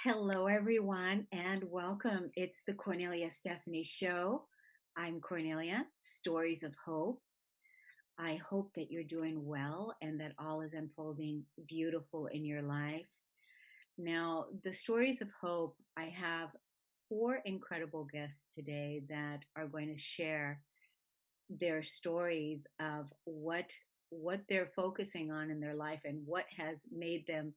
Hello, everyone, and welcome. It's the Kornelia Stephanie Show. I'm Kornelia, Stories of Hope. I hope that you're doing well and that all is unfolding beautiful in your life. Now, the Stories of Hope, I have four incredible guests today that are going to share their stories of what they're focusing on in their life and what has made them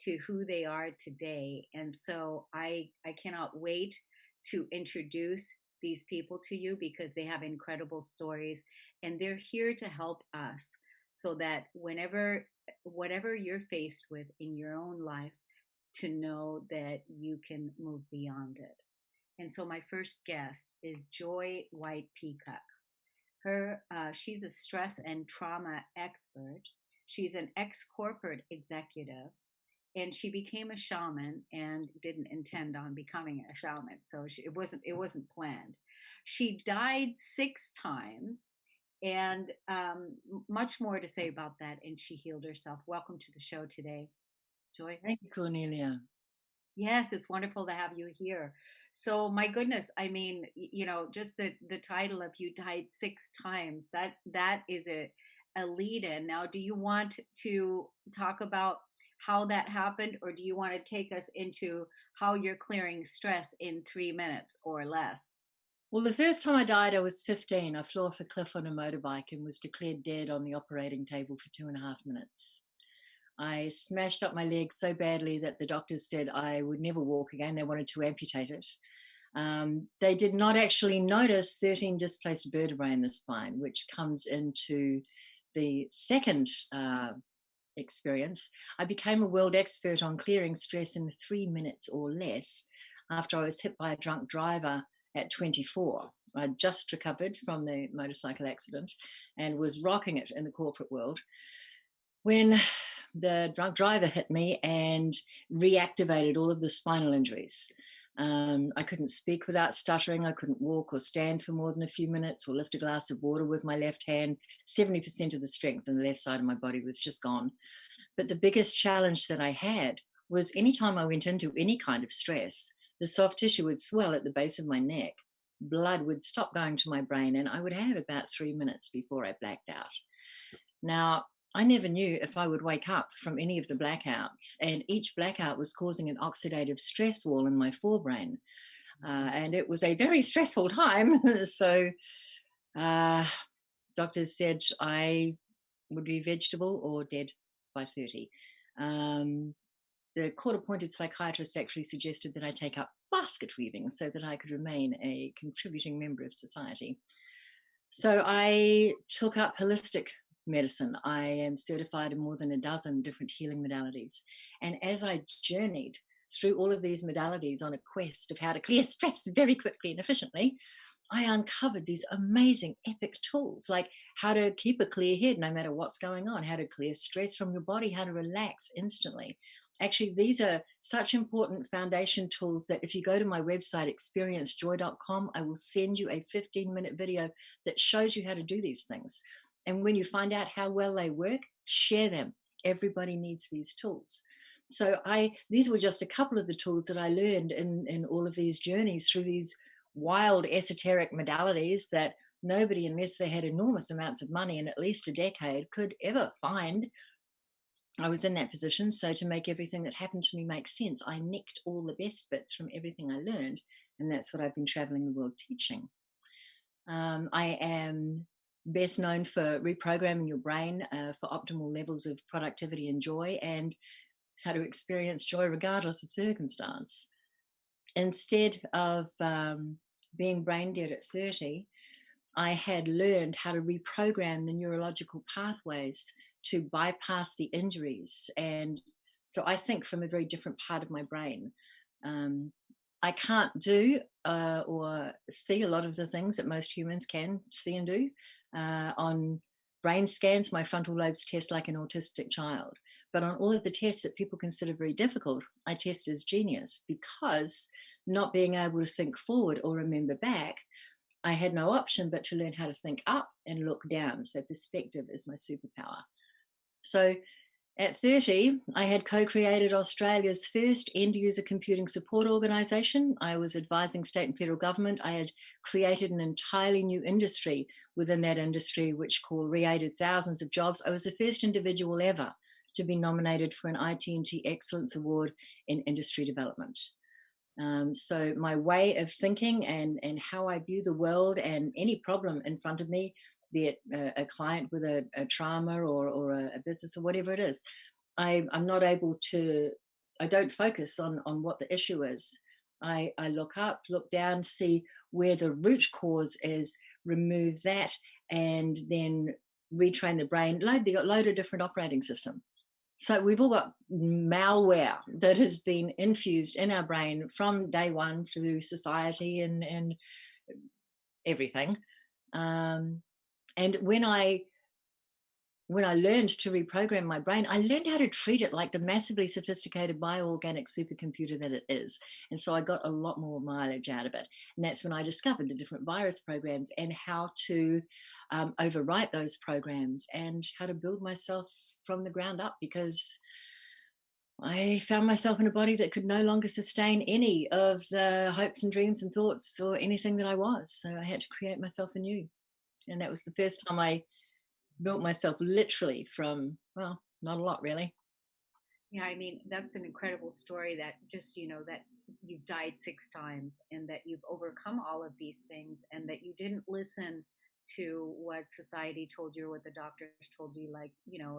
to who they are today. And so I cannot wait to introduce these people to you because they have incredible stories and they're here to help us so that whatever you're faced with in your own life, to know that you can move beyond it. And so my first guest is Joy White Peacock. She's a stress and trauma expert. She's an ex-corporate executive, and she became a shaman and didn't intend on becoming a shaman, so it wasn't planned. She died 6 times, and much more to say about that. And she healed herself. Welcome to the show today, Joy. Thank you, Cornelia. Yes, it's wonderful to have you here. So, my goodness, I mean, just the title of "You Died 6 times," that is a lead in. Now, do you want to talk about how that happened, or do you want to take us into how you're clearing stress in 3 minutes or less? Well, the first time I died, I was 15. I flew off a cliff on a motorbike and was declared dead on the operating table for 2.5 minutes. I smashed up my leg so badly that the doctors said I would never walk again. They wanted to amputate it. They did not actually notice 13 displaced vertebrae in the spine, which comes into the second experience. I became a world expert on clearing stress in 3 minutes or less after I was hit by a drunk driver at 24. I'd just recovered from the motorcycle accident and was rocking it in the corporate world when the drunk driver hit me and reactivated all of the spinal injuries. I couldn't speak without stuttering. I couldn't walk or stand for more than a few minutes or lift a glass of water with my left hand. 70% of the strength in the left side of my body was just gone. But the biggest challenge that I had was anytime I went into any kind of stress, the soft tissue would swell at the base of my neck. Blood would stop going to my brain, and I would have about 3 minutes before I blacked out. Now, I never knew if I would wake up from any of the blackouts, and each blackout was causing an oxidative stress wall in my forebrain. And it was a very stressful time. So doctors said I would be vegetable or dead by 30. The court-appointed psychiatrist actually suggested that I take up basket weaving so that I could remain a contributing member of society. So I took up holistic medicine. I am certified in more than a dozen different healing modalities. And as I journeyed through all of these modalities on a quest of how to clear stress very quickly and efficiently, I uncovered these amazing epic tools, like how to keep a clear head no matter what's going on, how to clear stress from your body, how to relax instantly. Actually, these are such important foundation tools that if you go to my website, experiencejoy.com, I will send you a 15-minute video that shows you how to do these things. And when you find out how well they work, share them. Everybody needs these tools. So these were just a couple of the tools that I learned in all of these journeys through these wild esoteric modalities that nobody, unless they had enormous amounts of money and at least a decade, could ever find. I was in that position, so to make everything that happened to me make sense, I nicked all the best bits from everything I learned, and that's what I've been traveling the world teaching. I am best known for reprogramming your brain for optimal levels of productivity and joy, and how to experience joy regardless of circumstance. Instead of being brain dead at 30, I had learned how to reprogram the neurological pathways to bypass the injuries. And so I think from a very different part of my brain. I can't do or see a lot of the things that most humans can see and do. On brain scans, my frontal lobes test like an autistic child. But on all of the tests that people consider very difficult, I test as genius, because not being able to think forward or remember back, I had no option but to learn how to think up and look down. So perspective is my superpower. So at 30, I had co-created Australia's first end-user computing support organisation. I was advising state and federal government. I had created an entirely new industry within that industry, which created thousands of jobs. I was the first individual ever to be nominated for an IT&T Excellence Award in industry development. So my way of thinking and how I view the world and any problem in front of me, be it a client with a trauma or a business or whatever it is, I'm not able to, I don't focus on what the issue is. I look up, look down, see where the root cause is, remove that, and then retrain the brain, load a different operating system. So we've all got malware that has been infused in our brain from day one through society and everything. And when I learned to reprogram my brain, I learned how to treat it like the massively sophisticated bioorganic supercomputer that it is. And so I got a lot more mileage out of it. And that's when I discovered the different virus programs and how to overwrite those programs and how to build myself from the ground up, because I found myself in a body that could no longer sustain any of the hopes and dreams and thoughts or anything that I was. So I had to create myself anew. And that was the first time I built myself literally from, well, not a lot really. Yeah, I mean, that's an incredible story, that just, that you've died 6 times and that you've overcome all of these things and that you didn't listen to what society told you or what the doctors told you, like,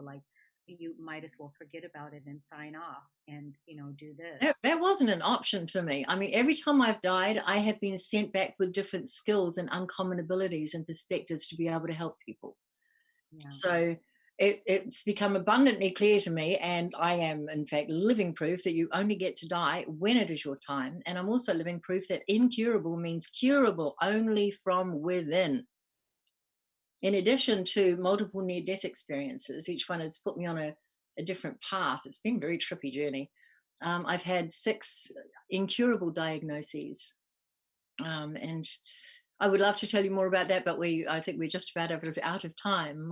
like you might as well forget about it and sign off and, do this. That wasn't an option for me. I mean, every time I've died, I have been sent back with different skills and uncommon abilities and perspectives to be able to help people. Yeah. So it's become abundantly clear to me, and I am in fact living proof, that you only get to die when it is your time. And I'm also living proof that incurable means curable only from within. In addition to multiple near-death experiences, each one has put me on a different path. It's been a very trippy journey. I've had 6 incurable diagnoses, and I would love to tell you more about that, but I think we're just about out of time.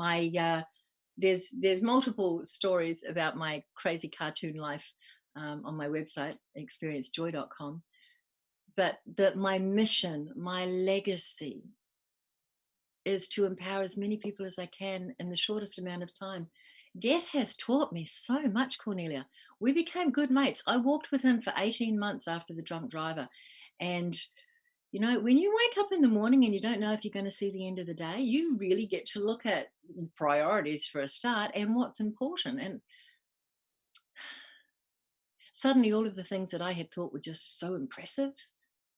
There's multiple stories about my crazy cartoon life on my website, experiencejoy.com. But my mission, my legacy, is to empower as many people as I can in the shortest amount of time. Death has taught me so much, Kornelia. We became good mates. I walked with him for 18 months after the drunk driver. And, when you wake up in the morning and you don't know if you're going to see the end of the day, you really get to look at priorities for a start and what's important. And suddenly all of the things that I had thought were just so impressive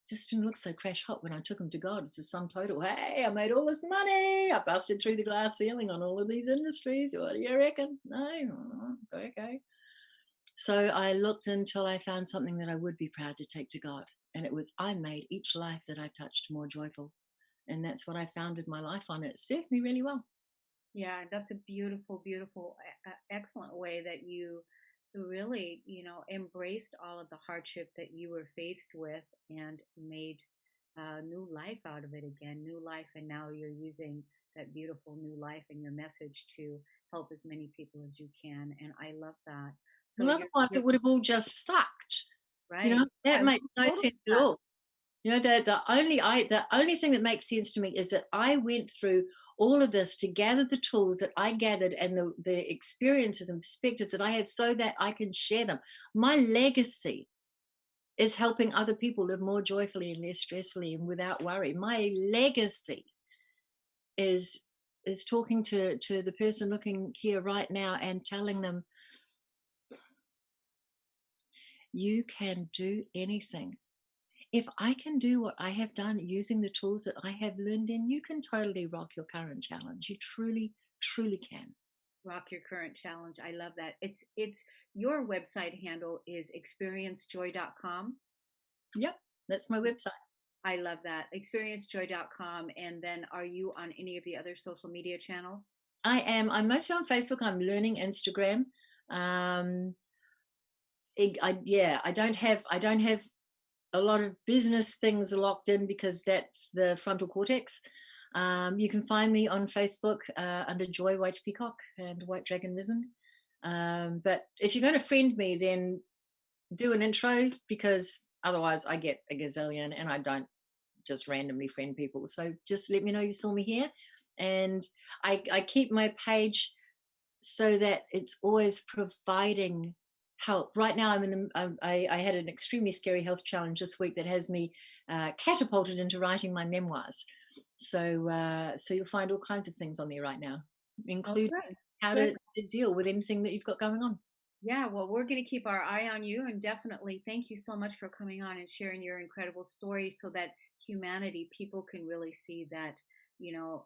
just didn't look so crash hot when I took them to God. It's the sum total. Hey, I made all this money. I busted through the glass ceiling on all of these industries. What do you reckon? No? Okay. So I looked until I found something that I would be proud to take to God. And it was, I made each life that I touched more joyful. And that's what I founded my life on. It served me really well. Yeah, that's a beautiful, beautiful, excellent way that you really, embraced all of the hardship that you were faced with and made new life out of it again, new life. And now you're using that beautiful new life and your message to help as many people as you can. And I love that. So And otherwise, you're it would have all just sucked. right. That I makes no totally sense at all. The only thing that makes sense to me is that I went through all of this to gather the tools that I gathered and the experiences and perspectives that I had so that I can share them. My legacy is helping other people live more joyfully and less stressfully and without worry. My legacy is talking to the person looking here right now and telling them, you can do anything. If I can do what I have done using the tools that I have learned, in, you can totally rock your current challenge. You truly, truly can. rock your current challenge. I love that. It's your website handle is experiencejoy.com. Yep, that's my website. I love that. Experiencejoy.com. And then are you on any of the other social media channels? I am. I'm mostly on Facebook. I'm learning Instagram. Um, I don't have a lot of business things locked in because that's the frontal cortex. You can find me on Facebook under Joy White Peacock and White Dragon Risen. But if you're going to friend me, then do an intro, because otherwise I get a gazillion and I don't just randomly friend people. So just let me know you saw me here. And I keep my page so that it's always providing help. Right now, I had an extremely scary health challenge this week that has me catapulted into writing my memoirs. So you'll find all kinds of things on there right now, Oh, including good. how Good. to deal with anything that you've got going on. Yeah, well, we're going to keep our eye on you, and definitely thank you so much for coming on and sharing your incredible story so that humanity, people can really see that, you know,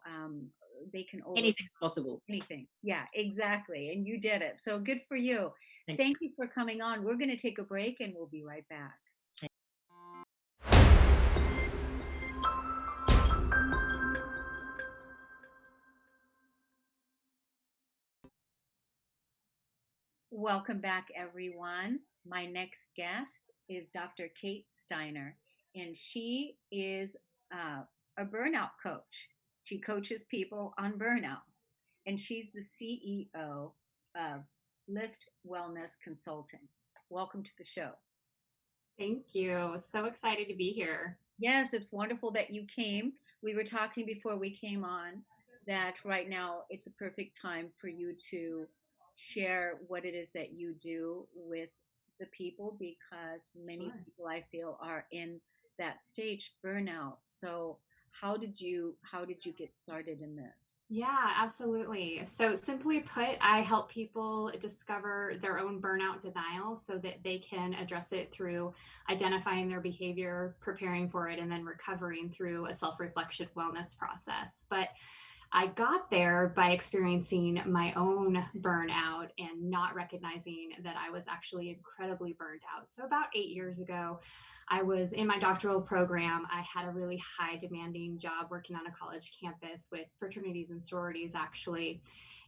they can overcome Anything's possible. anything. Yeah, exactly. And you did it. So good for you. Thanks. Thank you for coming on. We're going to take a break and we'll be right back. Welcome back, everyone. My next guest is Dr. Kate Steiner, and she is a burnout coach. She coaches people on burnout, and she's the CEO of Lift Wellness Consulting. Welcome to the show. Thank you. So excited to be here. Yes, it's wonderful that you came. We were talking before we came on that right now it's a perfect time for you to share what it is that you do with the people, because many Sure. people I feel are in that stage burnout. So how did you get started in this? Yeah, absolutely. So, simply put, I help people discover their own burnout denial so that they can address it through identifying their behavior, preparing for it, and then recovering through a self reflection wellness process. But I got there by experiencing my own burnout and not recognizing that I was actually incredibly burned out. So, about 8 years ago, I was in my doctoral program. I had a really high demanding job working on a college campus with fraternities and sororities, actually,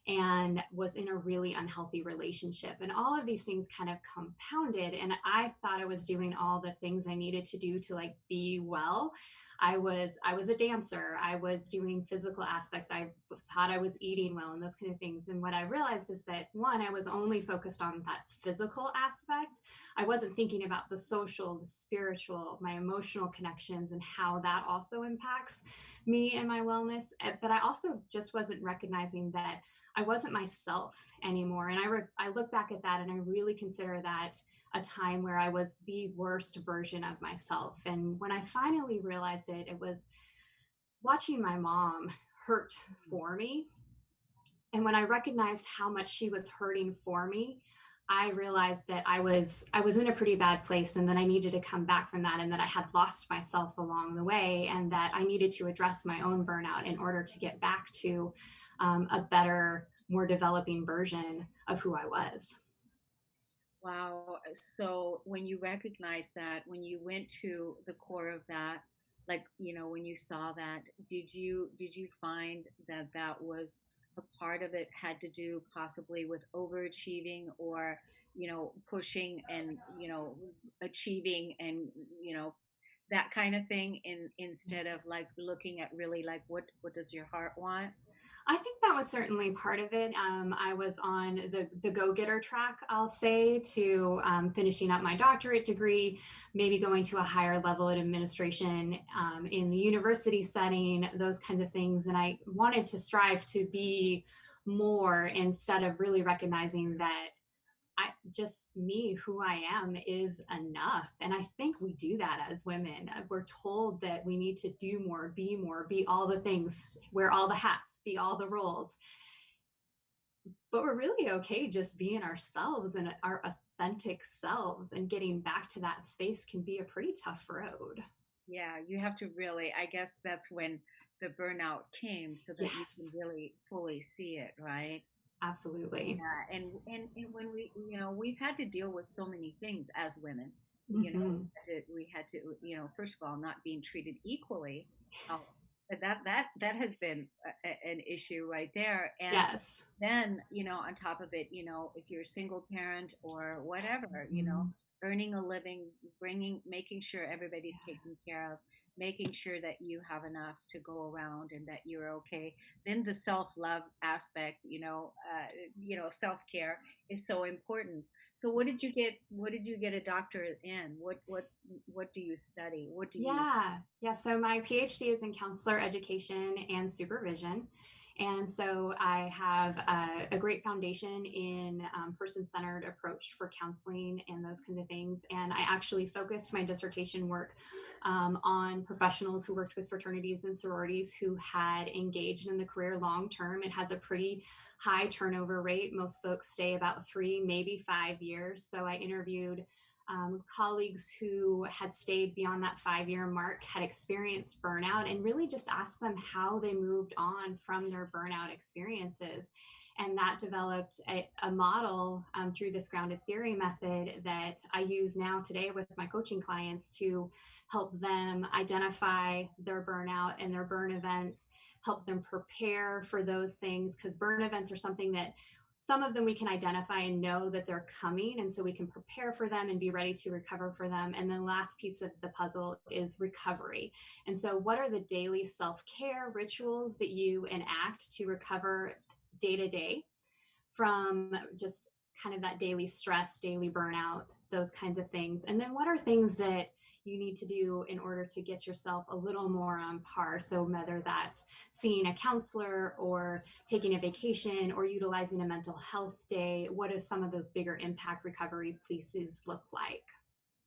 and was in a really unhealthy relationship. And all of these things kind of compounded. And I thought I was doing all the things I needed to do to like be well. I was a dancer. I was doing physical aspects. I thought I was eating well and those kind of things. And what I realized is that one, I was only focused on that physical aspect. I wasn't thinking about the social, the spiritual, my emotional connections and how that also impacts me and my wellness. But I also just wasn't recognizing that I wasn't myself anymore. And I look back at that and I really consider that a time where I was the worst version of myself. And when I finally realized it, it was watching my mom hurt for me. And when I recognized how much she was hurting for me, I realized that I was in a pretty bad place and that I needed to come back from that and that I had lost myself along the way and that I needed to address my own burnout in order to get back to a better, more developing version of who I was. Wow. So when you recognized that, when you went to the core of that, like, when you saw that, did you find that that was a part of it had to do possibly with overachieving, or, pushing and, achieving and, that kind of thing, instead of like looking at really like what does your heart want? I think that was certainly part of it. I was on the go getter track, I'll say, to finishing up my doctorate degree, maybe going to a higher level in administration in the university setting, those kinds of things. And I wanted to strive to be more instead of really recognizing that I just me, who I am, is enough. And I think we do that as women. We're told that we need to do more, be all the things, wear all the hats, be all the roles. But we're really okay just being ourselves and our authentic selves, and getting back to that space can be a pretty tough road. Yeah, you have to really, I guess that's when the burnout came, so that you can Yes, really fully see it, right? absolutely. Yeah, and when we've had to deal with so many things as women, you know, Mm-hmm. we had to, you know, first of all, not being treated equally. Uh, that has been an issue right there. And Yes. then, you know, on top of it, you know, if you're a single parent or whatever, you know, Mhm. earning a living, making sure everybody's taken care of, making sure that you have enough to go around and that you're okay. Then the self-love aspect, you know, self-care is so important. So what did you get? What did you get a doctorate in? What do you study? What do you? Yeah. So my PhD is in counselor education and supervision. And so I have a great foundation in person-centered approach for counseling and those kind of things. And I actually focused my dissertation work on professionals who worked with fraternities and sororities who had engaged in the career long term. It has a pretty high turnover rate. Most folks stay about 3, maybe 5 years. So I interviewed colleagues who had stayed beyond that 5-year mark, had experienced burnout, and really just asked them how they moved on from their burnout experiences. And that developed a model through this grounded theory method that I use now today with my coaching clients to help them identify their burnout and their burn events, help them prepare for those things, because burn events are something that some of them we can identify and know that they're coming, and so we can prepare for them and be ready to recover for them. And then last piece of the puzzle is recovery. And so what are the daily self-care rituals that you enact to recover day to day from just kind of that daily stress, daily burnout, those kinds of things? And then what are things that you need to do in order to get yourself a little more on par? So whether that's seeing a counselor or taking a vacation or utilizing a mental health day, what does some of those bigger impact recovery pieces look like?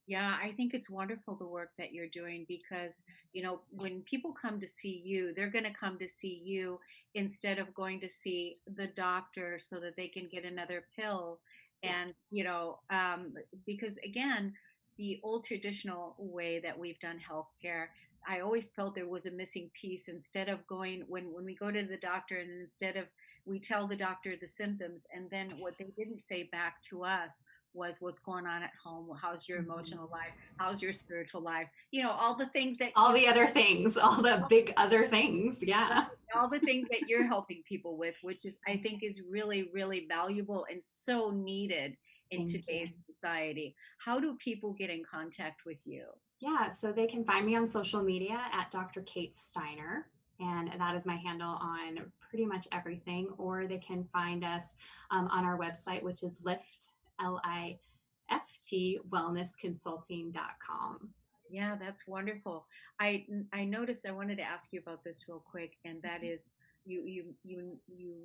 Yeah, I think it's wonderful the work that you're doing because, you know, when people come to see you, they're going to come to see you instead of going to see the doctor so that they can get another pill. Yeah. And, because again, the old traditional way that we've done healthcare, I always felt there was a missing piece. Instead of going, when we go to the doctor, and instead of we tell the doctor the symptoms, and then what they didn't say back to us was what's going on at home, how's your emotional Mhm. life, how's your spiritual life, you know, all the things that All you the other things, all the big other things. Yeah. all the things that you're helping people with, which is I think is really really valuable and so needed in Thank you. today's society. How do people get in contact with you? Yeah, so they can find me on social media at Dr. Kate Steiner, and that is my handle on pretty much everything. Or they can find us on our website, which is Lift wellnessconsulting.com. Yeah, that's wonderful. I noticed, I wanted to ask you about this real quick, and that is you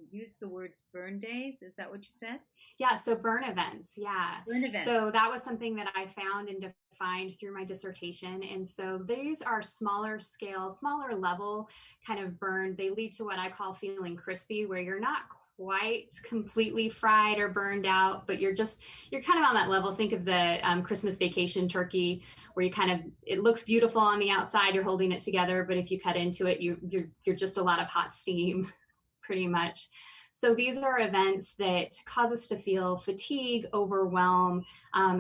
use the words burn days. Is that what you said? Yeah, so burn events. Yeah. Burn event. So that was something that I found and defined through my dissertation. And so these are smaller scale, smaller level kind of burn. They lead to what I call feeling crispy, where you're not quite completely fried or burned out, but you're kind of on that level. Think of the Christmas vacation turkey, where you kind of, it looks beautiful on the outside, you're holding it together, but if you cut into it, you're just a lot of hot steam, pretty much. So these are events that cause us to feel fatigue, overwhelm,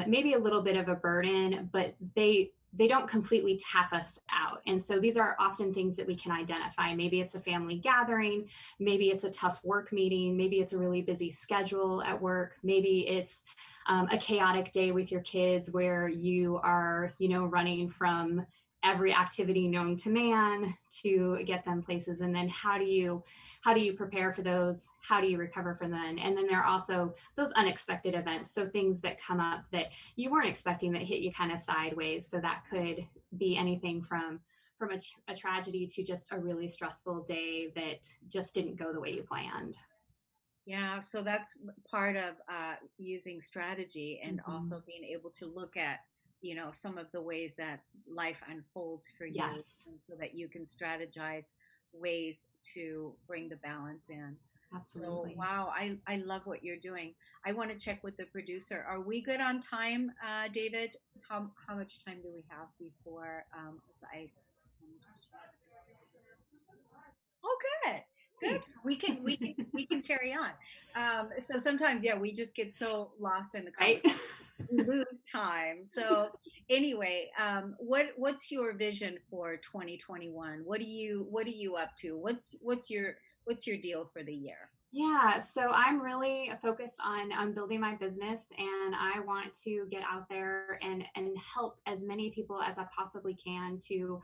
maybe a little bit of a burden, but they don't completely tap us out. And so these are often things that we can identify. Maybe it's a family gathering, maybe it's a tough work meeting, maybe it's a really busy schedule at work, maybe it's a chaotic day with your kids where you are, running from every activity known to man to get them places. And then how do you prepare for those? How do you recover from them? And then there are also those unexpected events, so things that come up that you weren't expecting that hit you kind of sideways. So that could be anything from a tragedy to just a really stressful day that just didn't go the way you planned. Yeah, so that's part of using strategy and Mm-hmm. also being able to look at, you know, some of the ways that life unfolds for you, Yes, and so that you can strategize ways to bring the balance in. So, absolutely. wow, I love what you're doing. I want to check with the producer. Are we good on time, David? How much time do we have before just check. Oh, good, good. Great. We can carry on. So sometimes, yeah, we just get so lost in the Right? conversation. we lose time. So anyway, what's your vision for 2021? What are you up to? What's your deal for the year? Yeah, so I'm really focused on building my business, and I want to get out there and help as many people as I possibly can to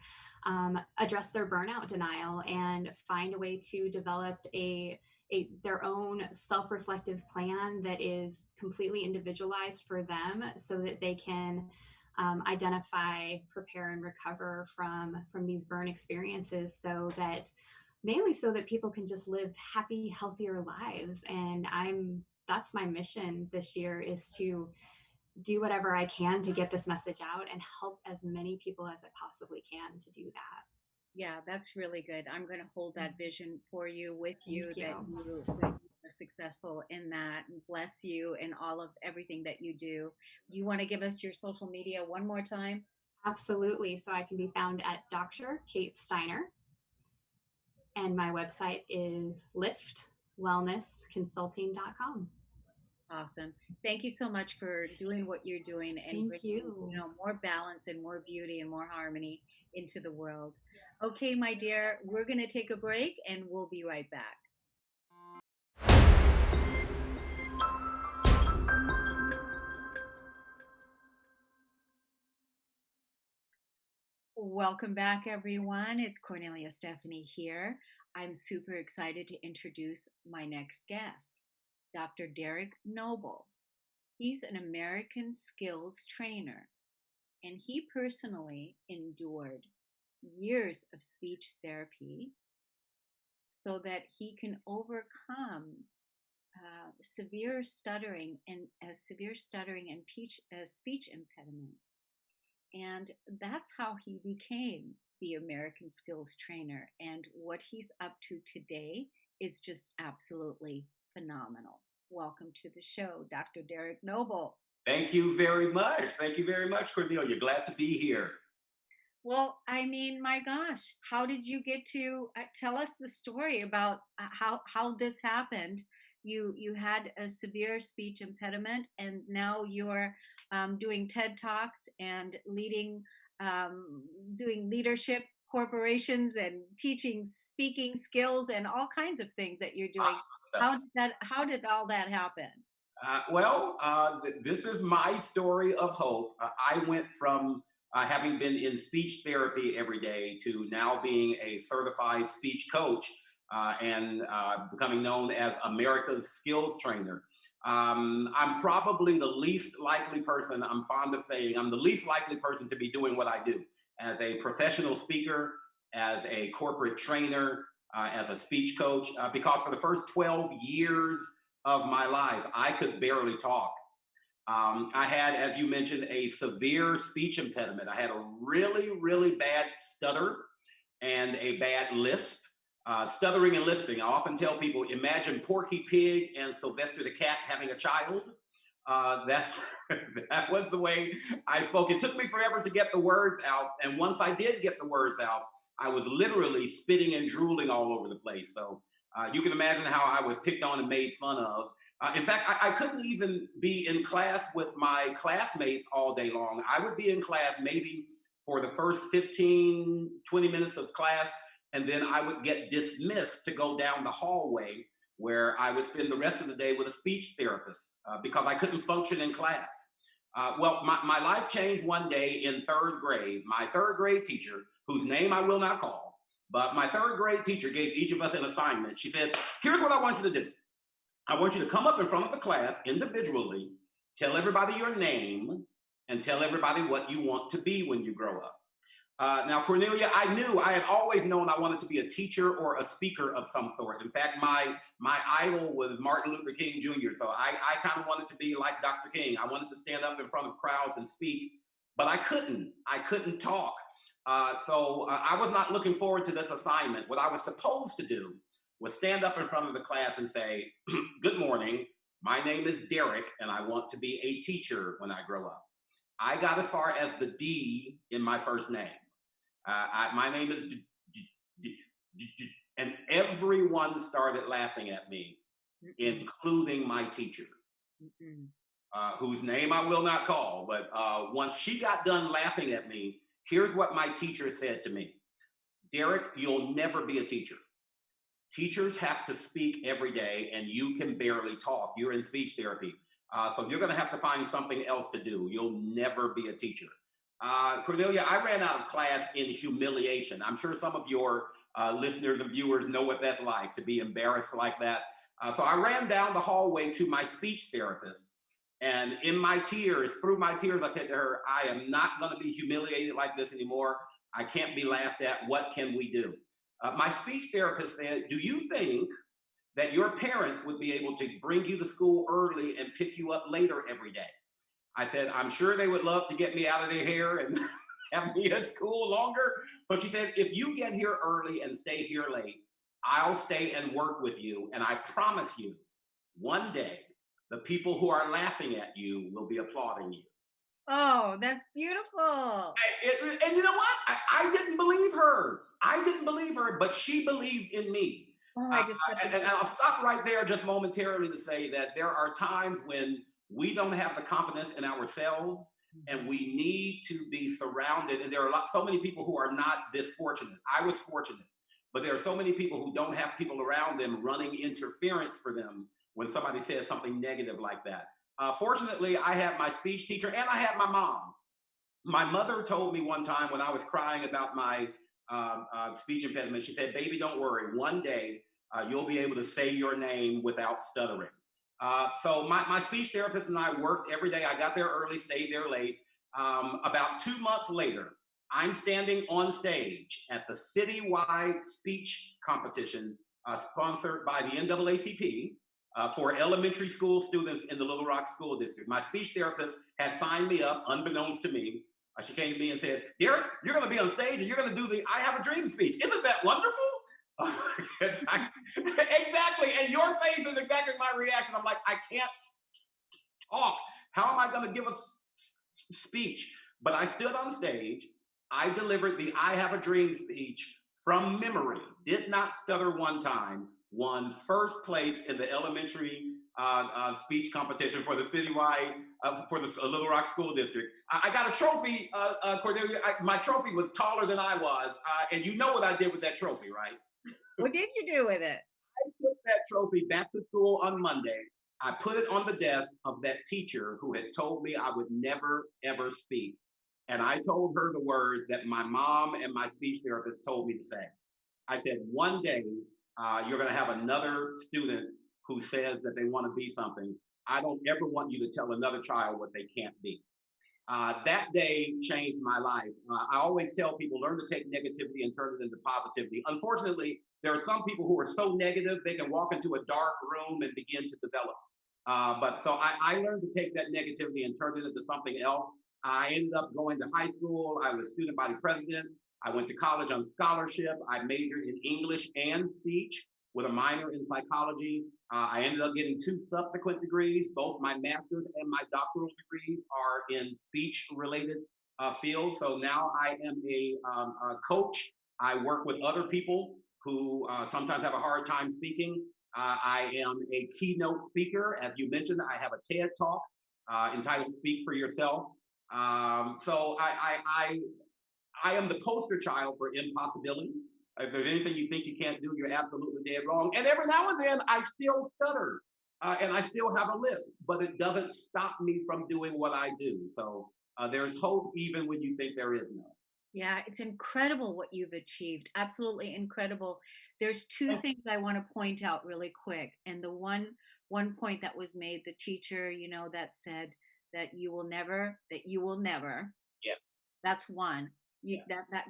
address their burnout denial and find a way to develop their own self-reflective plan that is completely individualized for them, so that they can identify, prepare, and recover from these burn experiences, so that mainly so that people can just live happy, healthier lives. And that's my mission this year, is to do whatever I can to get this message out and help as many people as I possibly can to do that. Yeah, that's really good. I'm going to hold that vision for you, with Thank you, that you. you are successful in that, and bless you in all of everything that you do. You want to give us your social media one more time? Absolutely. So I can be found at Dr. Kate Steiner, and my website is liftwellnessconsulting.com. Awesome. Thank you so much for doing what you're doing and Thank bringing, you. more balance and more beauty and more harmony into the world. Okay, my dear, we're going to take a break and we'll be right back. Welcome back, everyone. It's Kornelia Stephanie here. I'm super excited to introduce my next guest, Dr. Derrick Noble. He's an American skills trainer, and he personally endured years of speech therapy so that he can overcome severe stuttering and speech impediment. And that's how he became the American skills trainer. And what he's up to today is just absolutely phenomenal. Welcome to the show, Dr. Derrick Noble. Thank you very much. Thank you very much, Cornelia. Glad to be here. Well, I mean, my gosh, how did you get to tell us the story about how this happened? You had a severe speech impediment, and now you're doing TED Talks and doing leadership corporations and teaching speaking skills and all kinds of things that you're doing. How did all that happen? This is my story of hope. I went from having been in speech therapy every day to now being a certified speech coach and becoming known as America's skills trainer. I'm probably the least likely person, I'm fond of saying, I'm the least likely person to be doing what I do as a professional speaker, as a corporate trainer, as a speech coach, because for the first 12 years of my life, I could barely talk. I had, as you mentioned, a severe speech impediment. I had a really, really bad stutter and a bad lisp. Stuttering and lisping, I often tell people, imagine Porky Pig and Sylvester the Cat having a child. That's that was the way I spoke. It took me forever to get the words out, and once I did get the words out, I was literally spitting and drooling all over the place. So you can imagine how I was picked on and made fun of. In fact, I couldn't even be in class with my classmates all day long. I would be in class maybe for the first 15, 20 minutes of class, and then I would get dismissed to go down the hallway where I would spend the rest of the day with a speech therapist because I couldn't function in class. My life changed one day in third grade. My third grade teacher, whose name I will not call, but my third grade teacher gave each of us an assignment. She said, here's what I want you to do. I want you to come up in front of the class individually, tell everybody your name, and tell everybody what you want to be when you grow up. Now, Cornelia, I had always known I wanted to be a teacher or a speaker of some sort. In fact, my idol was Martin Luther King Jr., so I kind of wanted to be like Dr. King. I wanted to stand up in front of crowds and speak, but I couldn't talk. So I was not looking forward to this assignment. What I was supposed to do was stand up in front of the class and say, good morning, my name is Derrick, and I want to be a teacher when I grow up. I got as far as the D in my first name. My name is and everyone started laughing at me, including my teacher. whose name I will not call, but once she got done laughing at me, here's what my teacher said to me. Derrick, you'll never be a teacher. Teachers have to speak every day, and you can barely talk. You're in speech therapy. So you're going to have to find something else to do. You'll never be a teacher. Cornelia, I ran out of class in humiliation. I'm sure some of your listeners and viewers know what that's like, to be embarrassed like that. So I ran down the hallway to my speech therapist. And in my tears, through my tears, I said to her, I am not going to be humiliated like this anymore. I can't be laughed at. What can we do? My speech therapist said, do you think that your parents would be able to bring you to school early and pick you up later every day? I said, I'm sure they would love to get me out of their hair and have me at school longer. So she said, if you get here early and stay here late, I'll stay and work with you. And I promise you, one day, the people who are laughing at you will be applauding you. Oh, that's beautiful. And you know what? I didn't believe her. I didn't believe her, but she believed in me. Oh, and I'll stop right there just momentarily to say that there are times when we don't have the confidence in ourselves, and we need to be surrounded. And there are so many people who are not this fortunate. I was fortunate, but there are so many people who don't have people around them running interference for them when somebody says something negative like that. Fortunately, I had my speech teacher and I had my mom. My mother told me one time when I was crying about my speech impediment, she said, baby, don't worry. One day you'll be able to say your name without stuttering. So my speech therapist and I worked every day. I got there early, stayed there late. About 2 months later, I'm standing on stage at the citywide speech competition sponsored by the NAACP for elementary school students in the Little Rock School District. My speech therapist had signed me up, unbeknownst to me. She came to me and said, Derrick, you're going to be on stage and you're going to do the I Have a Dream speech. Isn't that wonderful? Exactly. And your face is exactly my reaction. I'm like, I can't talk. How am I going to give a speech? But I stood on stage. I delivered the I Have a Dream speech from memory. Did not stutter one time. Won first place in the elementary speech competition for the citywide, for the Little Rock School District. I got a trophy, Cornelia. My trophy was taller than I was. And you know what I did with that trophy, right? What did you do with it? I took that trophy back to school on Monday. I put it on the desk of that teacher who had told me I would never, ever speak. And I told her the words that my mom and my speech therapist told me to say. I said, one day, you're going to have another student who says that they want to be something. I don't ever want you to tell another child what they can't be. That day changed my life. I always tell people, learn to take negativity and turn it into positivity. Unfortunately, there are some people who are so negative, they can walk into a dark room and begin to develop. But so I learned to take that negativity and turn it into something else. I ended up going to high school. I was student body president. I went to college on scholarship. I majored in English and speech with a minor in psychology. I ended up getting 2 subsequent degrees. Both my master's and my doctoral degrees are in speech-related fields. So now I am a coach. I work with other people who sometimes have a hard time speaking. I am a keynote speaker. As you mentioned, I have a TED Talk entitled Speak for Yourself. So I am the poster child for impossibility. If there's anything you think you can't do, you're absolutely dead wrong. And every now and then, I still stutter, and I still have a lisp, but it doesn't stop me from doing what I do. So there's hope even when you think there is none. Yeah, it's incredible what you've achieved. Absolutely incredible. There's 2 things I want to point out really quick. And the one point that was made, the teacher, that said that you will never. Yes. That's one. Yeah.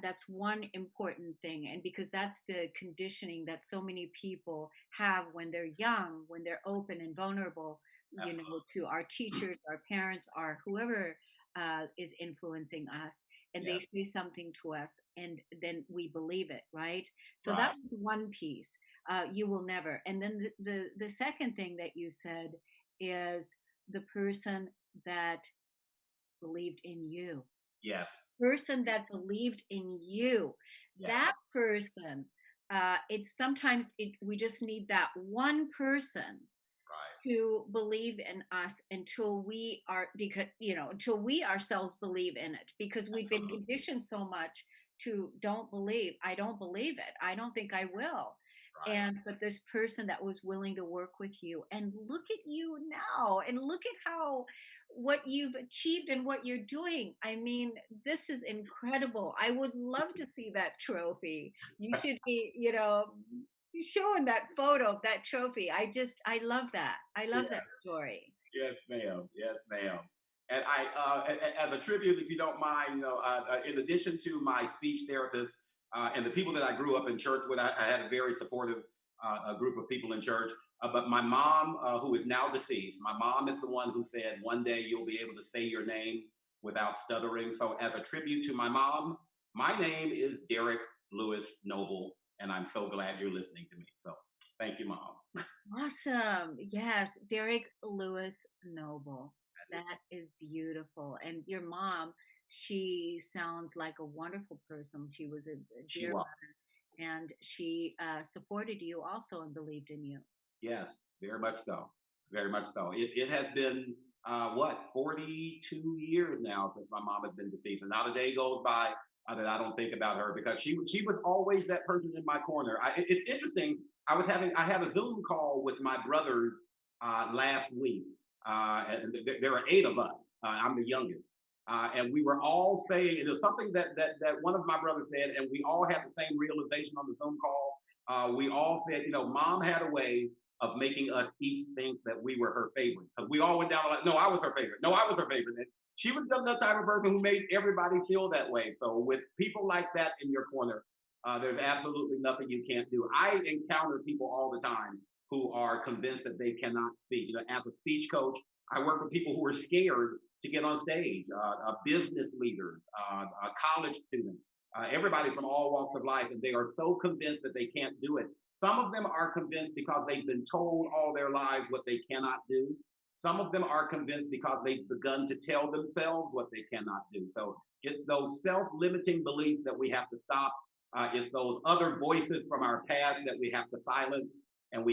That's one important thing, and because that's the conditioning that so many people have when they're young, when they're open and vulnerable, to our teachers, our parents, our whoever is influencing us, and they say something to us, and then we believe it, right? So Right. that was one piece. You will never. And then the second thing that you said is the person that believed in you. Yes. Person that believed in you. Yeah. That person, it's sometimes we just need that one person to believe in us until we are, because until we ourselves believe in it, because we've been Absolutely. conditioned so much to don't believe. I don't believe it. I don't think I will. Right. And but this person that was willing to work with you, and look at you now, and look at how what you've achieved and what you're doing. I mean, this is incredible. I would love to see that trophy. You should be, showing that photo of that trophy. I love that. I love that story. Yes, ma'am. Yes, ma'am. And as a tribute, if you don't mind, in addition to my speech therapist and the people that I grew up in church with, I had a very supportive group of people in church. But my mom, who is now deceased, my mom is the one who said, "One day you'll be able to say your name without stuttering." So, as a tribute to my mom, my name is Derrick Lewis Noble, and I'm so glad you're listening to me. So, thank you, Mom. Awesome. Yes, Derrick Lewis Noble. That is beautiful. And your mom, she sounds like a wonderful person. She was a She dear was. mother, and she supported you also and believed in you. Yes, very much so. Very much so. It has been, what, 42 years now since my mom has been deceased. And not a day goes by that I don't think about her, because she was always that person in my corner. It's interesting. I had a Zoom call with my brothers last week. And there are 8 of us. I'm the youngest. And we were all saying, it is something that one of my brothers said, and we all had the same realization on the Zoom call. We all said, Mom had a way of making us each think that we were her favorite. Because we all went down like, no, I was her favorite. No, I was her favorite. And she was the type of person who made everybody feel that way. So with people like that in your corner, there's absolutely nothing you can't do. I encounter people all the time who are convinced that they cannot speak. As a speech coach, I work with people who are scared to get on stage, business leaders, college students, everybody from all walks of life, and they are so convinced that they can't do it. Some of them are convinced because they've been told all their lives what they cannot do. Some of them are convinced because they've begun to tell themselves what they cannot do. So it's those self-limiting beliefs that we have to stop. It's those other voices from our past that we have to silence. And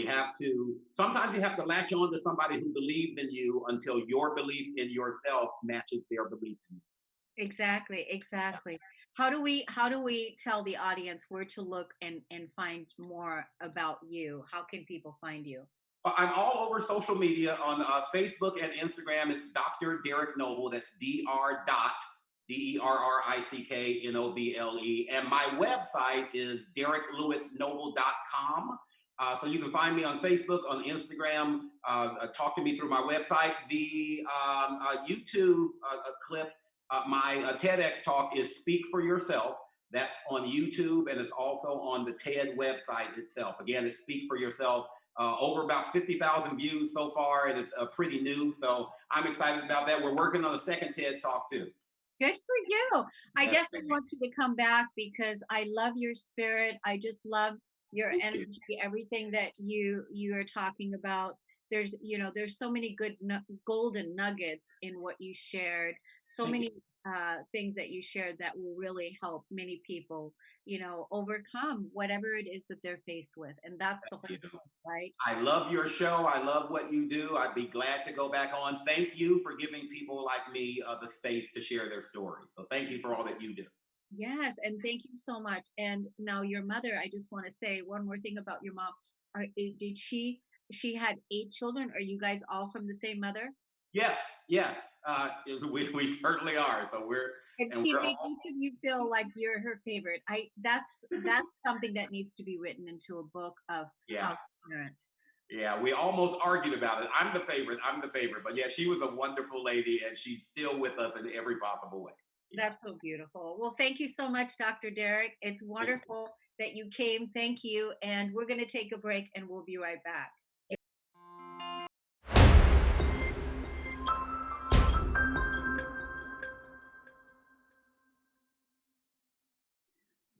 sometimes you have to latch on to somebody who believes in you until your belief in yourself matches their belief in you. Exactly, Yeah. exactly. How do we tell the audience where to look and find more about you? How can people find you? I'm all over social media on Facebook and Instagram. It's Dr. Derrick Noble. That's Derricknoble. And my website is derricklewisnoble.com. So you can find me on Facebook, on Instagram, talk to me through my website. The YouTube clip, my TEDx talk is Speak for Yourself. That's on YouTube, and it's also on the TED website itself. Again, it's Speak for Yourself. Over about 50,000 views so far, and it's pretty new. So I'm excited about that. We're working on a second TED talk too. Good for you. I Yes, definitely want you to come back because I love your spirit. I just love your thank you. energy, everything that you are talking about. There's so many good golden nuggets in what you shared. So Thank you. many things that you shared that will really help many people, overcome whatever it is that they're faced with. And that's the whole You. point, right? I love your show. I love what you do. I'd be glad to go back on. Thank you for giving people like me the space to share their stories. So thank you for all that you do. Yes, and thank you so much. And now your mother, I just want to say one more thing about your mom. Did she had 8 children? Are you guys all from the same mother? Yes, yes, we certainly are. So And and she we're made all, each of you feel like you're her favorite. I that's something that needs to be written into a book of how yeah. to parent. Yeah, we almost argued about it. I'm the favorite. I'm the favorite. But yeah, she was a wonderful lady, and she's still with us in every possible way. Yeah. That's so beautiful. Well, thank you so much, Dr. Derrick. It's Thank you. wonderful that you came. Thank you. And we're going to take a break and we'll be right back.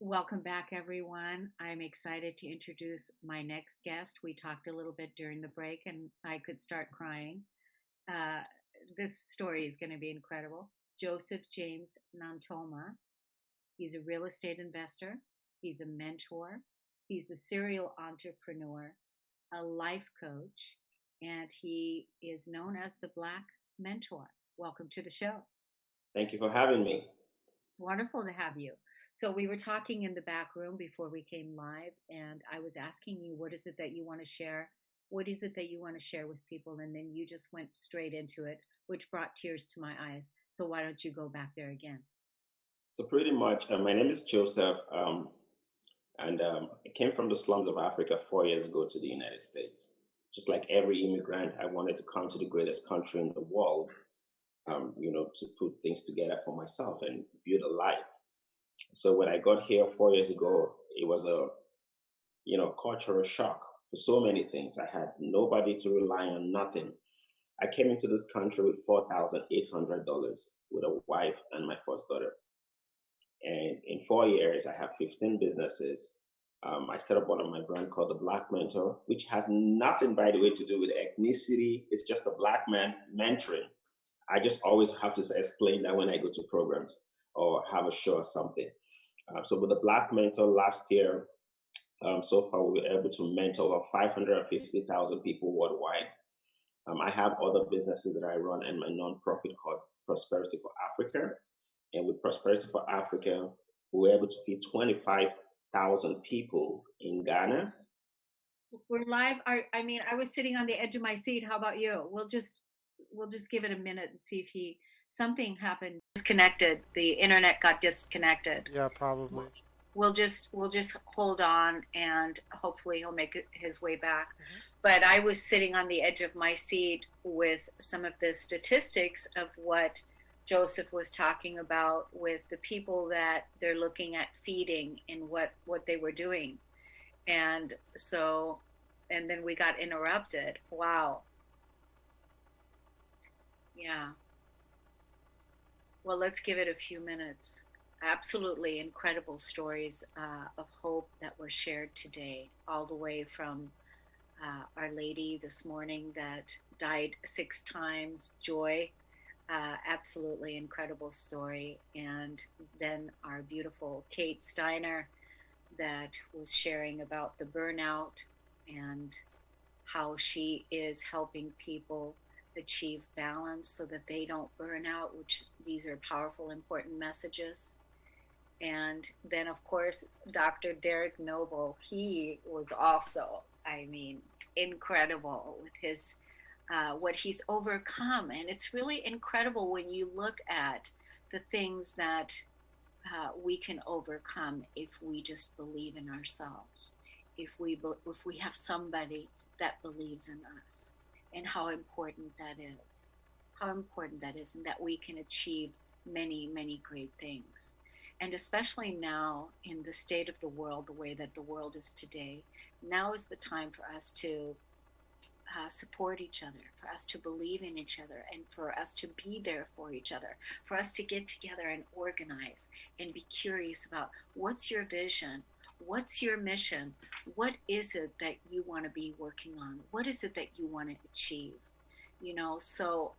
Welcome back, everyone. I'm excited to introduce my next guest. We talked a little bit during the break, and I could start crying. Uh, this story is going to be incredible. Joseph James Nantoma. He's a real estate investor, he's a mentor, he's a serial entrepreneur, a life coach, and he is known as the Black Mentor. Welcome to the show. Thank you for having me. It's wonderful to have you. So we were talking in the back room before we came live, and I was asking you, what is it that you want to share? What is it that you want to share with people? And then you just went straight into it, which brought tears to my eyes. So why don't you go back there again? So pretty much, my name is Joseph, and I came from the slums of Africa 4 years ago to the United States. Just like every immigrant, I wanted to come to the greatest country in the world, to put things together for myself and build a life. So when I got here 4 years ago, it was a, cultural shock for so many things. I had nobody to rely on, nothing. I came into this country with $4,800 with a wife and my first daughter. And in 4 years, I have 15 businesses. I set up one of my brand called the Black Mentor, which has nothing, by the way, to do with ethnicity. It's just a Black man mentoring. I just always have to explain that when I go to programs or have a show or something. So with the Black Mentor last year, so far we were able to mentor over 550,000 people worldwide. I have other businesses that I run and my nonprofit called Prosperity for Africa. And with Prosperity for Africa, we were able to feed 25,000 people in Ghana. We're live. I was sitting on the edge of my seat. How about you? We'll just give it a minute and see if something happened. Disconnected. The internet got disconnected. Yeah, probably. We'll just hold on, and hopefully he'll make his way back. Mm-hmm. But I was sitting on the edge of my seat with some of the statistics of what Joseph was talking about with the people that they're looking at feeding and what they were doing. And then we got interrupted. Wow. Yeah. Well, let's give it a few minutes. Absolutely incredible stories of hope that were shared today, all the way from Our Lady this morning that died 6 times, Joy. Absolutely incredible story. And then our beautiful Kate Steiner that was sharing about the burnout and how she is helping people achieve balance so that they don't burn out, these are powerful, important messages. And then, of course, Dr. Derrick Noble, he was also, incredible with his what he's overcome. And it's really incredible when you look at the things that we can overcome if we just believe in ourselves, if we have somebody that believes in us, and how important that is, and that we can achieve many, many great things. And especially now in the state of the world, the way that the world is today, now is the time for us to support each other, for us to believe in each other, and for us to be there for each other, for us to get together and organize and be curious about what's your vision, what's your mission, what is it that you want to be working on, what is it that you want to achieve, so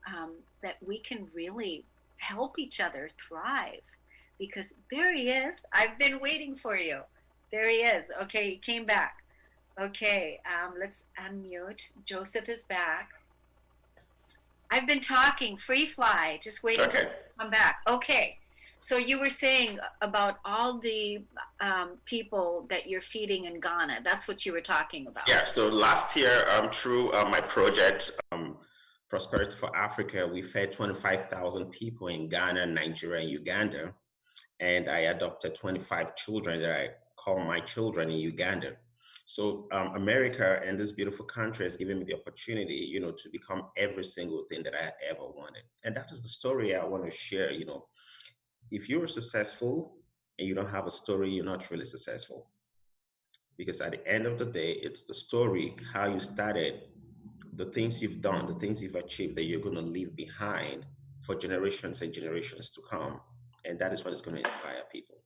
that we can really help each other thrive. Because there he is. I've been waiting for you. There he is. Okay, he came back. Okay, let's unmute. Joseph is back. I've been talking, free fly, just waiting for him to come back. Okay, so you were saying about all the people that you're feeding in Ghana. That's what you were talking about. Yeah, so last year, through my project, Prosperity for Africa, we fed 25,000 people in Ghana, Nigeria, and Uganda. And I adopted 25 children that I call my children in Uganda. So America and this beautiful country has given me the opportunity, to become every single thing that I ever wanted. And that is the story I want to share. If you're successful and you don't have a story, you're not really successful. Because at the end of the day, it's the story, how you started, the things you've done, the things you've achieved that you're going to leave behind for generations and generations to come. And that is what is going to inspire people.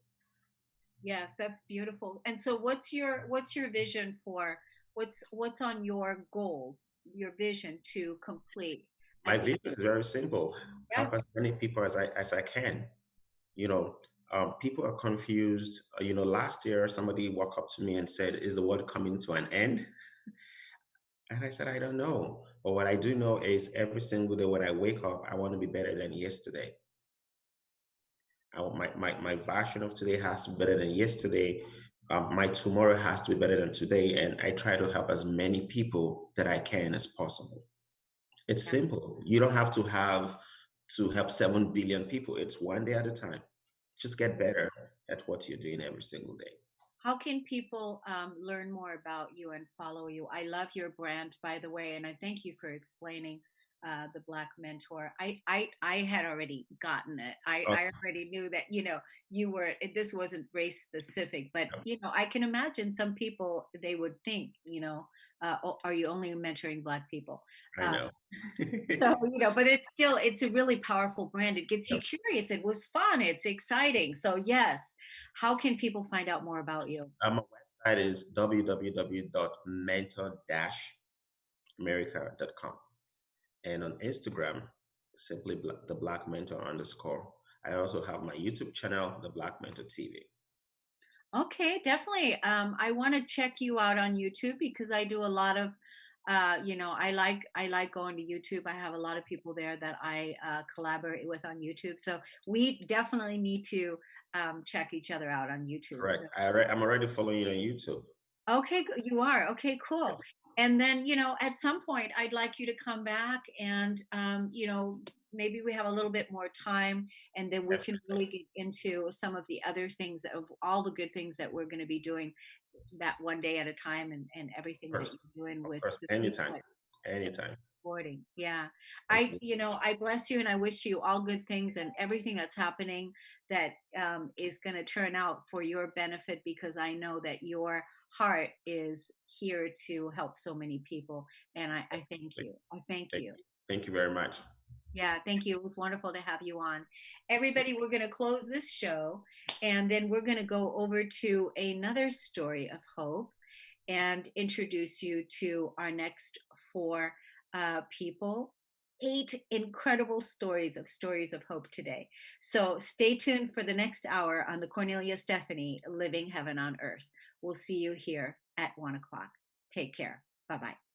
Yes, that's beautiful. And so what's your vision for what's on your goal, your vision to complete? My vision is very simple. Yeah. Help as many people as I can. People are confused. Last year somebody walked up to me and said, "Is the world coming to an end?" And I said, I don't know. But what I do know is every single day when I wake up, I want to be better than yesterday. My version of today has to be better than yesterday. My tomorrow has to be better than today. And I try to help as many people that I can as possible. It's Yeah. simple. You don't have to help 7 billion people. It's one day at a time. Just get better at what you're doing every single day. How can people learn more about you and follow you? I love your brand, by the way, and I thank you for explaining the Black Mentor. I had already gotten it. Oh, I already knew that, you were, this wasn't race specific, but, I can imagine some people, they would think, "Oh, are you only mentoring Black people?" I Uh, know. so, but it's a really powerful brand. It gets you curious. It was fun. It's exciting. So, yes. How can people find out more about you? My website is www.mentor-america.com. And on Instagram, simply the Black Mentor underscore. I also have my YouTube channel, the Black Mentor TV. Okay, definitely. I want to check you out on YouTube because I do a lot of, I like going to YouTube. I have a lot of people there that I collaborate with on YouTube. So we definitely need to check each other out on YouTube. Correct. I'm already following you on YouTube. Okay, you are. Okay, cool. And then, at some point, I'd like you to come back and, maybe we have a little bit more time and then we can really get into some of the other things of all the good things that we're going to be doing that one day at a time and everything Of that course, you're doing of with course. the people Anytime, that anytime. supporting. Yeah. Thank you. I bless you and I wish you all good things and everything that's happening that is going to turn out for your benefit because I know that your heart is here to help so many people. And I thank Thank you. I thank thank you. you. Thank you very much. Yeah, thank you. It was wonderful to have you on. Everybody, we're going to close this show and then we're going to go over to another story of hope and introduce you to our next four people. 8 incredible stories of hope today. So stay tuned for the next hour on the Kornelia Stephanie Living Heaven on Earth. We'll see you here at 1 o'clock. Take care. Bye bye.